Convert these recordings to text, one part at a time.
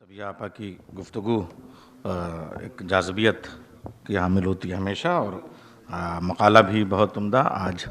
सभी आपा की गुफ्तगू एक जाज़बियत की हामिल होती है हमेशा, और मकाला भी बहुत उम्दा। आज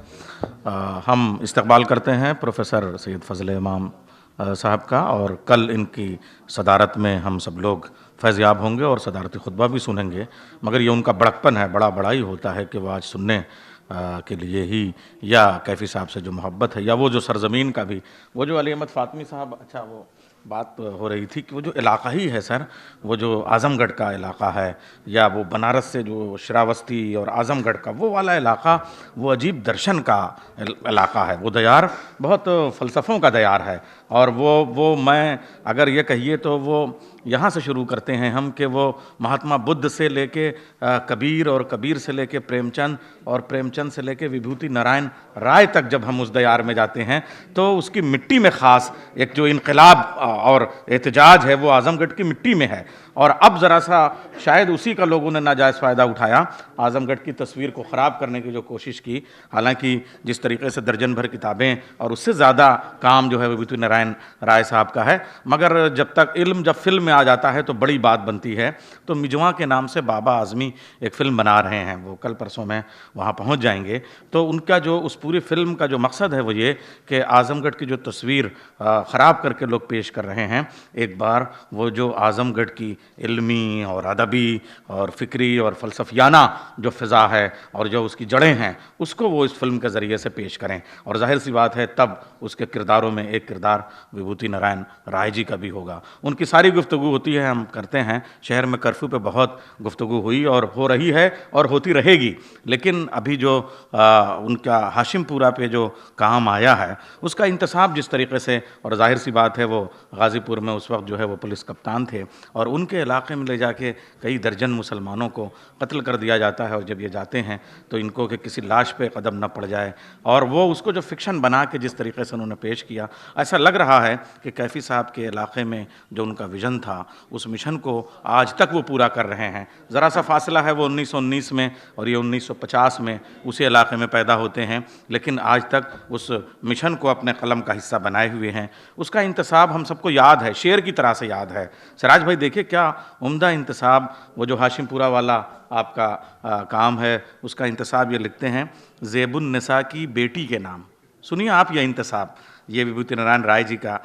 हम इस्तकबाल करते हैं प्रोफेसर सैयद फ़ज़ल इमाम साहब का, और कल इनकी सदारत में हम सब लोग फैज़याब होंगे और सदारती खुतबा भी सुनेंगे। मगर ये उनका बड़कपन है, बड़ा ही होता है कि वो आज सुनने के लिए ही, या कैफ़ी साहब से जो मोहब्बत है, या वो जो सरज़मीन का भी, वो जो अली अहमद फ़ातमी साहब, अच्छा वो बात हो रही थी कि वो जो इलाका ही है सर, वो जो आज़मगढ़ का इलाका है, या वो बनारस से जो श्रावस्ती और आज़मगढ़ का वो वाला इलाका, वो अजीब दर्शन का इलाका है। वो दयार बहुत फ़लसफ़ों का दयार है। और वो मैं अगर ये कहिए तो वो यहाँ से शुरू करते हैं हम कि वो महात्मा बुद्ध से लेके कबीर, और कबीर से लेके प्रेमचंद, और प्रेमचंद से लेके विभूति नारायण राय तक जब हम उस दयार में जाते हैं तो उसकी मिट्टी में ख़ास एक जो इनकलाब और एहतजाज है वो आज़मगढ़ की मिट्टी में है। और अब ज़रा सा शायद उसी का लोगों ने नाजायज़ फ़ायदा उठाया, आज़मगढ़ की तस्वीर को ख़राब करने की जो कोशिश की। हालांकि जिस तरीके से दर्जन भर किताबें और उससे ज़्यादा काम जो है विभूति नारायण राय साहब का है, मगर जब तक इल्म जब फिल्म में आ जाता है तो बड़ी बात बनती है। तो मिजवा के नाम से बाबा आज़मी एक फ़िल्म बना रहे हैं, वो कल परसों में वहाँ पहुँच जाएंगे। तो उनका जो उस पूरी फिल्म का जो मकसद है वो ये कि आज़मगढ़ की जो तस्वीर ख़राब करके लोग पेश कर रहे हैं, एक बार वो जो आज़मगढ़ की इल्मी और अदबी और फ़िक्री और फ़लसफ़ियाना जो फ़िज़ा है और जो उसकी जड़ें हैं, उसको वो इस फिल्म के ज़रिए से पेश करें। और ज़ाहिर सी बात है तब उसके किरदारों में एक किरदार विभूति नारायण राय जी का भी होगा। उनकी सारी गुफ्तगू होती है, हम करते हैं। शहर में कर्फ्यू पे बहुत गुफ्तगू हुई और हो रही है और होती रहेगी, लेकिन अभी जो उनका हाशिमपुरा पे जो काम आया है उसका इंतसाब जिस तरीके से, और ज़ाहिर सी बात है वो गाज़ीपुर में उस वक्त जो है वो पुलिस कप्तान थे, और उनके इलाके में ले जाके कई दर्जन मुसलमानों को कत्ल कर दिया जाता है। और जब ये जाते हैं तो इनको कि किसी लाश पे कदम न पड़ जाए, और वो उसको जो फिक्शन बना के जिस तरीके से उन्होंने पेश किया, ऐसा लग रहा है कि कैफ़ी साहब के इलाके में जो उनका विज़न था उस मिशन को आज तक वो पूरा कर रहे हैं। ज़रा सा फासला है, वो 1919 में और ये 1950 में उसी इलाके में पैदा होते हैं, लेकिन आज तक उस मिशन को अपने कलम का हिस्सा बनाए हुए हैं। उसका इंतसाब हम सबको याद है, शेर की तरह से याद है। सिराज भाई देखिए क्या उम्दा इंतसाब, वो जो हाशिमपुरा वाला आपका काम है, उसका इंतसाब ये लिखते हैं, ज़ेबुन निसा की बेटी के नाम। सुनिए आप ये इंतसाब, ये विभूति नारायण राय जी का।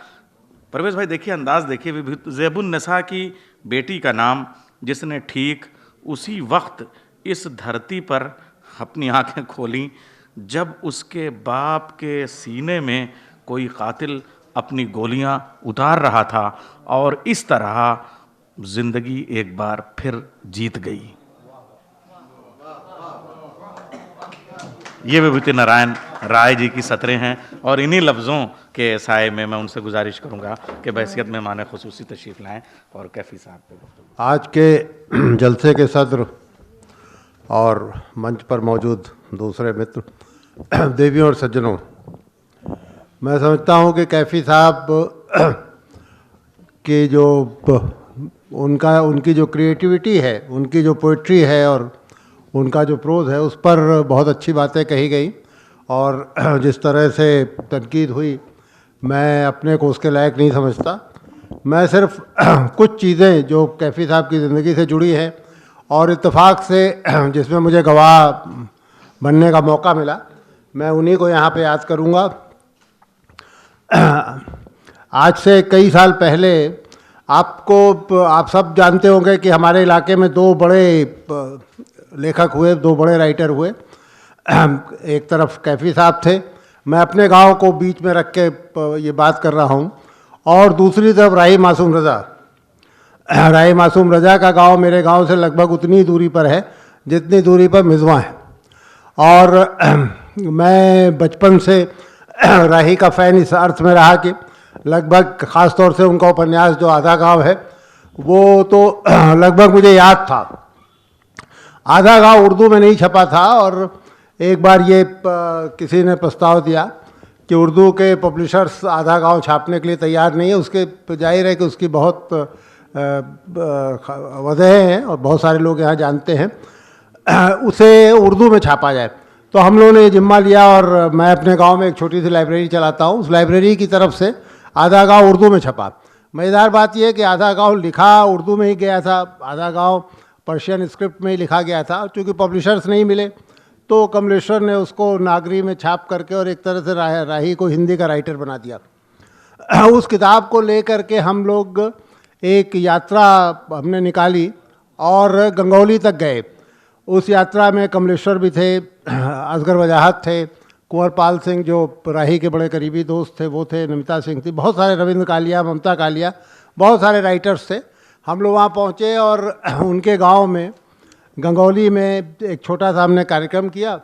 परवेज़ भाई देखिए अंदाज देखिए, ज़ेबुन निसा की बेटी का नाम, जिसने ठीक उसी वक्त इस धरती पर अपनी आंखें खोलीं जब उसके बाप के सीने में कोई कातिल अपनी गोलियां उतार रहा था, और इस तरह जिंदगी एक बार फिर जीत गई। ये विभूति नारायण राय जी की सतरें हैं, और इन्हीं लफ्ज़ों के साए में मैं उनसे गुजारिश करूंगा कि बहसियत में माने खुसूसी तशरीफ़ लाएं और कैफ़ी साहब पे गुफ्तगू। आज के जलसे के सदर और मंच पर मौजूद दूसरे मित्र, देवियों और सज्जनों, मैं समझता हूं कि कैफ़ी साहब के जो उनकी जो क्रिएटिविटी है, उनकी जो पोइट्री है और उनका जो प्रोज़ है, उस पर बहुत अच्छी बातें कही गई। और जिस तरह से तनकीद हुई, मैं अपने को उसके लायक नहीं समझता। मैं सिर्फ कुछ चीज़ें जो कैफ़ी साहब की ज़िंदगी से जुड़ी हैं और इत्तेफाक से जिसमें मुझे गवाह बनने का मौका मिला, मैं उन्हीं को यहाँ पे याद करूँगा। आज से कई साल पहले आप सब जानते होंगे कि हमारे इलाके में दो बड़े लेखक हुए, दो बड़े राइटर हुए। एक तरफ कैफ़ी साहब थे, मैं अपने गांव को बीच में रख के ये बात कर रहा हूँ, और दूसरी तरफ राही मासूम रज़ा। राही मासूम रज़ा का गांव मेरे गांव से लगभग उतनी दूरी पर है जितनी दूरी पर मिज़वा है। और मैं बचपन से राही का फ़ैन इस अर्थ में रहा कि लगभग ख़ास तौर से उनका उपन्यास जो आधा गांव है, वो तो लगभग मुझे याद था। आधा गांव उर्दू में नहीं छपा था, और एक बार ये किसी ने प्रस्ताव दिया कि उर्दू के पब्लिशर्स आधा गांव छापने के लिए तैयार नहीं है। उसके जाहिर है कि उसकी बहुत वजह हैं और बहुत सारे लोग यहाँ जानते हैं, उसे उर्दू में छापा जाए। तो हम लोगों ने ये जिम्मा लिया, और मैं अपने गांव में एक छोटी सी लाइब्रेरी चलाता हूँ, उस लाइब्रेरी की तरफ से आधा गांव उर्दू में छपा। मज़ेदार बात यह है कि आधा गाँव लिखा उर्दू में ही गया था, आधा गाँव पर्शियन स्क्रिप्ट में ही लिखा गया था। चूँकि पब्लिशर्स नहीं मिले तो कमलेश्वर ने उसको नागरी में छाप करके और एक तरह से राही को हिंदी का राइटर बना दिया। उस किताब को लेकर के हम लोग एक यात्रा हमने निकाली और गंगौली तक गए। उस यात्रा में कमलेश्वर भी थे, असगर वजाहत थे, कुंवर पाल सिंह जो राही के बड़े करीबी दोस्त थे वो थे, नमिता सिंह थी, बहुत सारे, रविंद्र कालिया, ममता कालिया, बहुत सारे राइटर्स थे। हम लोग वहाँ पहुँचे और उनके गांव में गंगौली में एक छोटा सा हमने कार्यक्रम किया।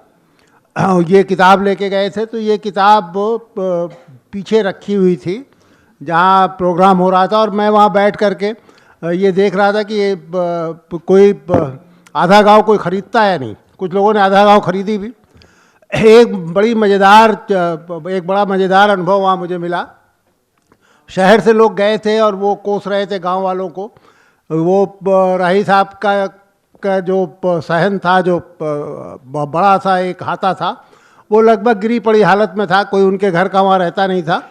ये किताब लेके गए थे, तो ये किताब पीछे रखी हुई थी जहाँ प्रोग्राम हो रहा था और मैं वहाँ बैठ करके ये देख रहा था कि ये कोई आधा गांव कोई ख़रीदता है नहीं। कुछ लोगों ने आधा गांव खरीदी भी। एक बड़ा मज़ेदार अनुभव वहाँ मुझे मिला। शहर से लोग गए थे और वो कोस रहे थे गांव वालों को। वो राही साहब का जो सहन था, जो बड़ा सा एक हाथा था, वो लगभग गिरी पड़ी हालत में था। कोई उनके घर का वहाँ रहता नहीं था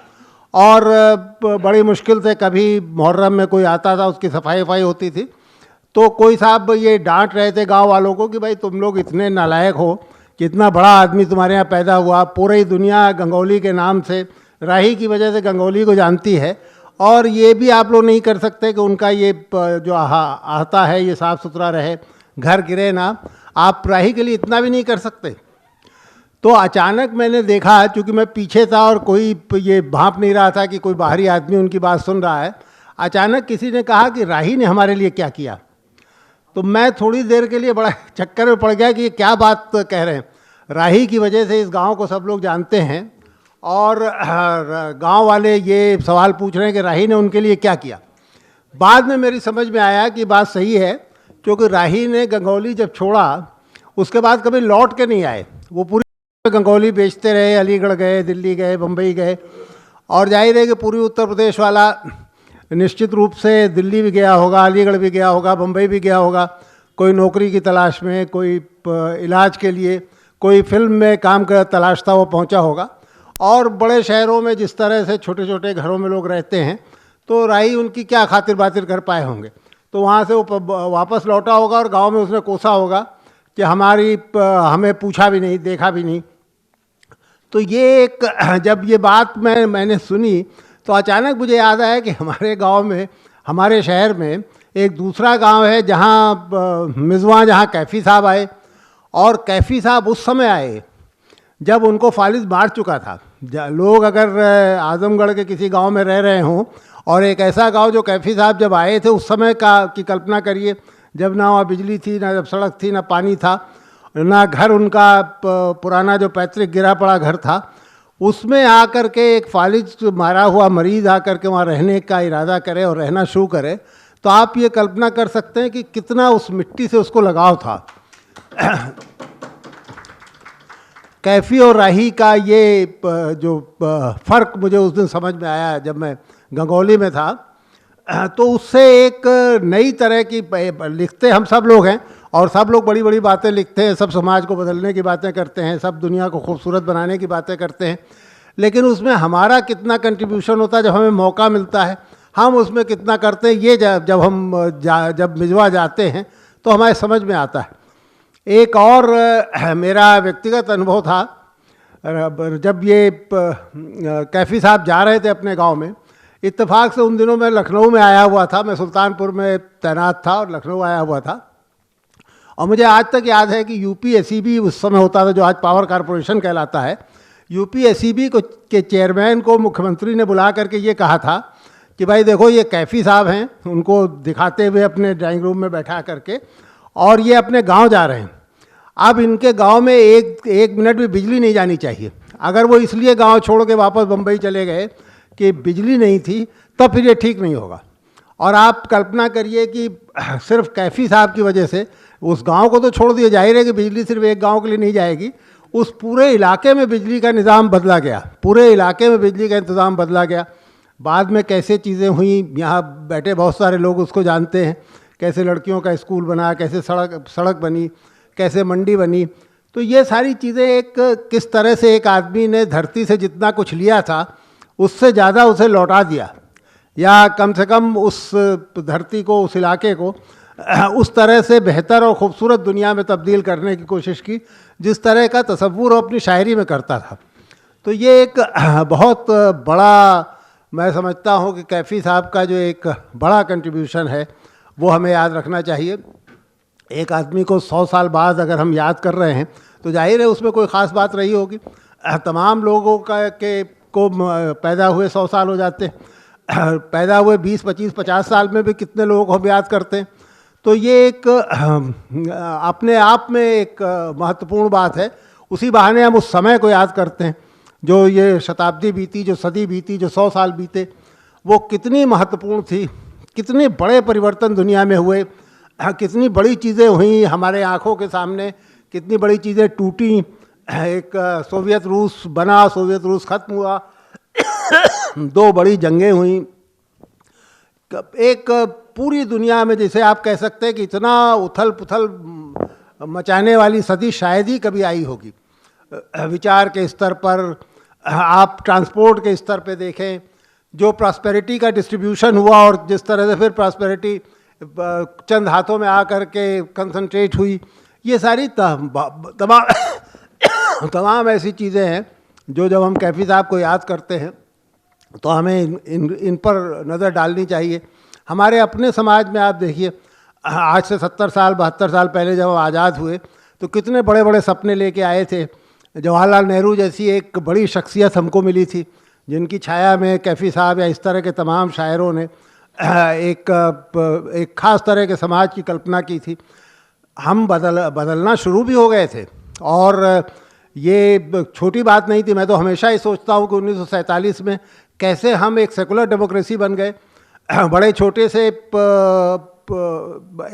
और बड़ी मुश्किल से कभी मुहर्रम में कोई आता था, उसकी सफाई वफाई होती थी। तो कोई साहब ये डांट रहे थे गांव वालों को कि भाई तुम लोग इतने नालायक हो कि इतना बड़ा आदमी तुम्हारे यहाँ पैदा हुआ, पूरी दुनिया गंगौली के नाम से, राही की वजह से गंगौली को जानती है, और ये भी आप लोग नहीं कर सकते कि उनका ये जो आता है ये साफ़ सुथरा रहे, घर गिरे ना। आप राही के लिए इतना भी नहीं कर सकते। तो अचानक मैंने देखा, चूँकि मैं पीछे था और कोई ये भांप नहीं रहा था कि कोई बाहरी आदमी उनकी बात सुन रहा है, अचानक किसी ने कहा कि राही ने हमारे लिए क्या किया। तो मैं थोड़ी देर के लिए बड़ा चक्कर में पड़ गया कि ये क्या बात कह रहे हैं। राही की वजह से इस गांव को सब लोग जानते हैं और गांव वाले ये सवाल पूछ रहे हैं कि राही ने उनके लिए क्या किया। बाद में मेरी समझ में आया कि बात सही है, क्योंकि राही ने गंगौली जब छोड़ा उसके बाद कभी लौट के नहीं आए। वो पूरी गंगौली बेचते रहे, अलीगढ़ गए, दिल्ली गए, बम्बई गए, और जाहिर है कि पूरी उत्तर प्रदेश वाला निश्चित रूप से दिल्ली भी गया होगा, अलीगढ़ भी गया होगा, बम्बई भी गया होगा, कोई नौकरी की तलाश में, कोई इलाज के लिए, कोई फिल्म में काम कर तलाश था, वो पहुंचा होगा। और बड़े शहरों में जिस तरह से छोटे छोटे घरों में लोग रहते हैं, तो राही उनकी क्या खातिर बातिर कर पाए होंगे। तो वहाँ से वो वापस लौटा होगा और गांव में उसने कोसा होगा कि हमें पूछा भी नहीं, देखा भी नहीं। तो ये एक, जब ये बात मैंने सुनी तो अचानक मुझे याद आया कि हमारे गांव में, हमारे शहर में एक दूसरा गांव है जहां मिज़वा, जहां कैफ़ी साहब आए। और कैफ़ी साहब उस समय आए जब उनको फालिज मार चुका था। लोग अगर आजमगढ़ के किसी गांव में रह रहे हों और एक ऐसा गांव जो कैफ़ी साहब जब आए थे उस समय की कल्पना करिए, जब ना वहाँ बिजली थी, ना जब सड़क थी, ना पानी था, ना घर उनका पुराना जो पैतृक गिरा पड़ा घर था, उसमें आकर के एक फालिज मारा हुआ मरीज़ आकर के वहाँ रहने का इरादा करे और रहना शुरू करे, तो आप ये कल्पना कर सकते हैं कि कितना उस मिट्टी से उसको लगाव था। कैफ़ी और राही का ये जो फ़र्क मुझे उस दिन समझ में आया जब मैं गंगौली में था। तो उससे एक नई तरह की, लिखते हम सब लोग हैं और सब लोग बड़ी बड़ी बातें लिखते हैं, सब समाज को बदलने की बातें करते हैं, सब दुनिया को खूबसूरत बनाने की बातें करते हैं, लेकिन उसमें हमारा कितना कंट्रीब्यूशन होता है जब हमें मौका मिलता है, हम उसमें कितना करते हैं, ये जब मिज़वा जाते हैं तो हमारे समझ में आता है। एक और मेरा व्यक्तिगत अनुभव था, जब ये कैफ़ी साहब जा रहे थे अपने गांव में, इत्तेफाक से उन दिनों मैं लखनऊ में आया हुआ था, मैं सुल्तानपुर में तैनात था और लखनऊ आया हुआ था। और मुझे आज तक याद है कि यूपीएसईबी उस समय होता था, जो आज पावर कॉरपोरेशन कहलाता है। यूपीएसईबी के चेयरमैन को मुख्यमंत्री ने बुला करके ये कहा था कि भाई देखो, ये कैफ़ी साहब हैं, उनको दिखाते हुए अपने ड्राइंग रूम में बैठा करके, और ये अपने गांव जा रहे हैं। अब इनके गांव में एक मिनट भी बिजली नहीं जानी चाहिए। अगर वो इसलिए गांव छोड़ के वापस बम्बई चले गए कि बिजली नहीं थी, तब फिर ये ठीक नहीं होगा। और आप कल्पना करिए कि सिर्फ कैफ़ी साहब की वजह से उस गांव को तो छोड़ दिया, जाहिर है कि बिजली सिर्फ एक गांव के लिए नहीं जाएगी, उस पूरे इलाके में बिजली का निज़ाम बदला गया, पूरे इलाके में बिजली का इंतज़ाम बदला गया। बाद में कैसे चीज़ें हुई, यहाँ बैठे बहुत सारे लोग उसको जानते हैं, कैसे लड़कियों का स्कूल बना, कैसे सड़क बनी, कैसे मंडी बनी। तो ये सारी चीज़ें एक किस तरह से एक आदमी ने धरती से जितना कुछ लिया था उससे ज़्यादा उसे लौटा दिया। या कम से कम उस धरती को, उस इलाके को उस तरह से बेहतर और ख़ूबसूरत दुनिया में तब्दील करने की कोशिश की जिस तरह का तसव्वुर वो अपनी शायरी में करता था। तो ये एक बहुत बड़ा, मैं समझता हूँ कि कैफ़ी साहब का जो एक बड़ा कंट्रीब्यूशन है वो हमें याद रखना चाहिए। एक आदमी को 100 साल बाद अगर हम याद कर रहे हैं तो जाहिर है उसमें कोई ख़ास बात रही होगी। तमाम लोगों को पैदा हुए 100 साल हो जाते हैं, पैदा हुए 20, 25, 50 साल में भी कितने लोगों को हम याद करते हैं। तो ये एक अपने आप में एक महत्वपूर्ण बात है। उसी बहाने हम उस समय को याद करते हैं जो ये शताब्दी बीती, जो सदी बीती, जो 100 साल बीते, वो कितनी महत्वपूर्ण थी, कितने बड़े परिवर्तन दुनिया में हुए, कितनी बड़ी चीज़ें हुई हमारे आँखों के सामने, कितनी बड़ी चीज़ें टूटी। एक सोवियत रूस बना, सोवियत रूस ख़त्म हुआ, 2 बड़ी जंगें हुई, एक पूरी दुनिया में जैसे आप कह सकते हैं कि इतना उथल पुथल मचाने वाली सदी शायद ही कभी आई होगी। विचार के स्तर पर, आप ट्रांसपोर्ट के स्तर पे देखें, जो प्रॉस्पेरिटी का डिस्ट्रीब्यूशन हुआ और जिस तरह से फिर प्रॉस्पेरिटी चंद हाथों में आकर के कंसंट्रेट हुई, ये सारी तमाम ऐसी चीज़ें हैं जो जब हम कैफ़ी साहब को याद करते हैं तो हमें इन पर नज़र डालनी चाहिए। हमारे अपने समाज में आप देखिए, आज से 70 साल 72 साल पहले जब हम आज़ाद हुए तो कितने बड़े बड़े सपने लेके आए थे। जवाहरलाल नेहरू जैसी एक बड़ी शख्सियत हमको मिली थी जिनकी छाया में कैफ़ी साहब या इस तरह के तमाम शायरों ने एक ख़ास तरह के समाज की कल्पना की थी। हम बदलना शुरू भी हो गए थे और ये छोटी बात नहीं थी। मैं तो हमेशा ही सोचता हूँ कि 1947 में कैसे हम एक सेकुलर डेमोक्रेसी बन गए। बड़े छोटे से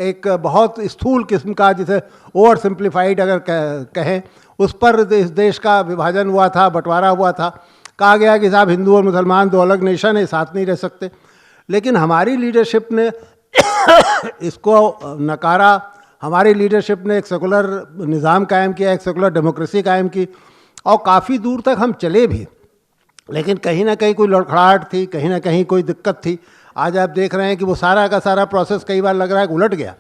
एक बहुत स्थूल किस्म का, जिसे ओवर सिंप्लीफाइड अगर कहें, उस पर इस देश का विभाजन हुआ था, बंटवारा हुआ था। कहा गया कि साहब हिंदू और मुसलमान 2 अलग नेशन है, साथ नहीं रह सकते। लेकिन हमारी लीडरशिप ने इसको नकारा। हमारी लीडरशिप ने एक सेकुलर निज़ाम कायम किया, एक सेकुलर डेमोक्रेसी कायम की और काफ़ी दूर तक हम चले भी। लेकिन कहीं ना कहीं कोई लड़खड़ाहट थी, कहीं ना कहीं कोई दिक्कत थी। आज आप देख रहे हैं कि वो सारा का सारा प्रोसेस कई बार लग रहा है कि उलट गया।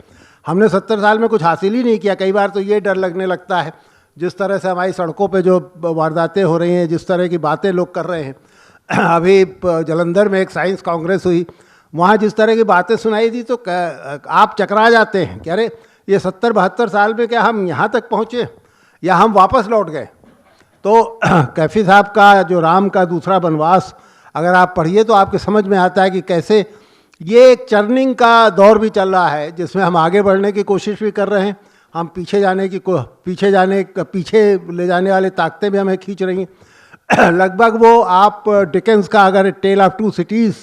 हमने 70 साल में कुछ हासिल ही नहीं किया। कई बार तो ये डर लगने लगता है, जिस तरह से हमारी सड़कों पे जो वारदातें हो रही हैं, जिस तरह की बातें लोग कर रहे हैं। अभी जालंधर में एक साइंस कांग्रेस हुई, वहाँ जिस तरह की बातें सुनाई दी तो आप चकरा जाते हैं कि अरे ये 70-72 साल में क्या हम यहाँ तक पहुँचे या हम वापस लौट गए। तो कैफ़ी साहब का जो राम का दूसरा वनवास अगर आप पढ़िए तो आपके समझ में आता है कि कैसे ये एक चर्निंग का दौर भी चल रहा है, जिसमें हम आगे बढ़ने की कोशिश भी कर रहे हैं। हम पीछे ले जाने वाले ताकतें भी हमें खींच रही हैं। लगभग वो आप डिकेंस का अगर टेल ऑफ 2 सिटीज़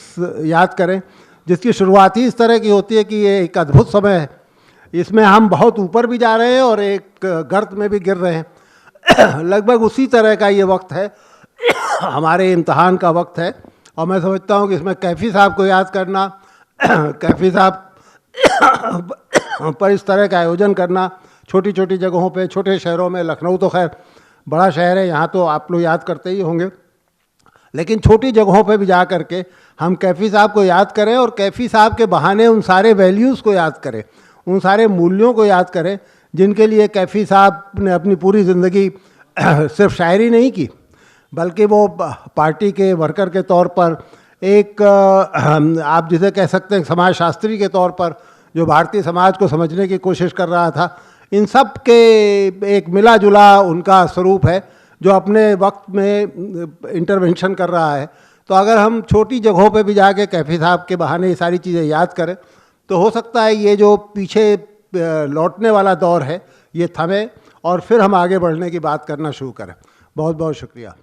याद करें, जिसकी शुरुआत ही इस तरह की होती है कि ये एक अद्भुत समय है, इसमें हम बहुत ऊपर भी जा रहे हैं और एक गर्त में भी गिर रहे हैं। लगभग उसी तरह का ये वक्त है, हमारे इम्तहान का वक्त है। और मैं समझता हूँ कि इसमें कैफ़ी साहब को याद करना, कैफ़ी साहब पर इस तरह का आयोजन करना, छोटी छोटी जगहों पे, छोटे शहरों में, लखनऊ तो खैर बड़ा शहर है, यहाँ तो आप लोग याद करते ही होंगे, लेकिन छोटी जगहों पे भी जा कर के हम कैफ़ी साहब को याद करें और कैफ़ी साहब के बहाने उन सारे वैल्यूज़ को याद करें, उन सारे मूल्यों को याद करें जिनके लिए कैफ़ी साहब ने अपनी पूरी ज़िंदगी सिर्फ शायरी नहीं की, बल्कि वो पार्टी के वर्कर के तौर पर, एक आप जिसे कह सकते हैं समाज शास्त्री के तौर पर, जो भारतीय समाज को समझने की कोशिश कर रहा था। इन सब के एक मिला जुला उनका स्वरूप है जो अपने वक्त में इंटरवेंशन कर रहा है। तो अगर हम छोटी जगहों पे भी जाके कैफ़ी साहब के बहाने ये सारी चीज़ें याद करें तो हो सकता है ये जो पीछे लौटने वाला दौर है ये थमे और फिर हम आगे बढ़ने की बात करना शुरू करें। बहुत बहुत शुक्रिया।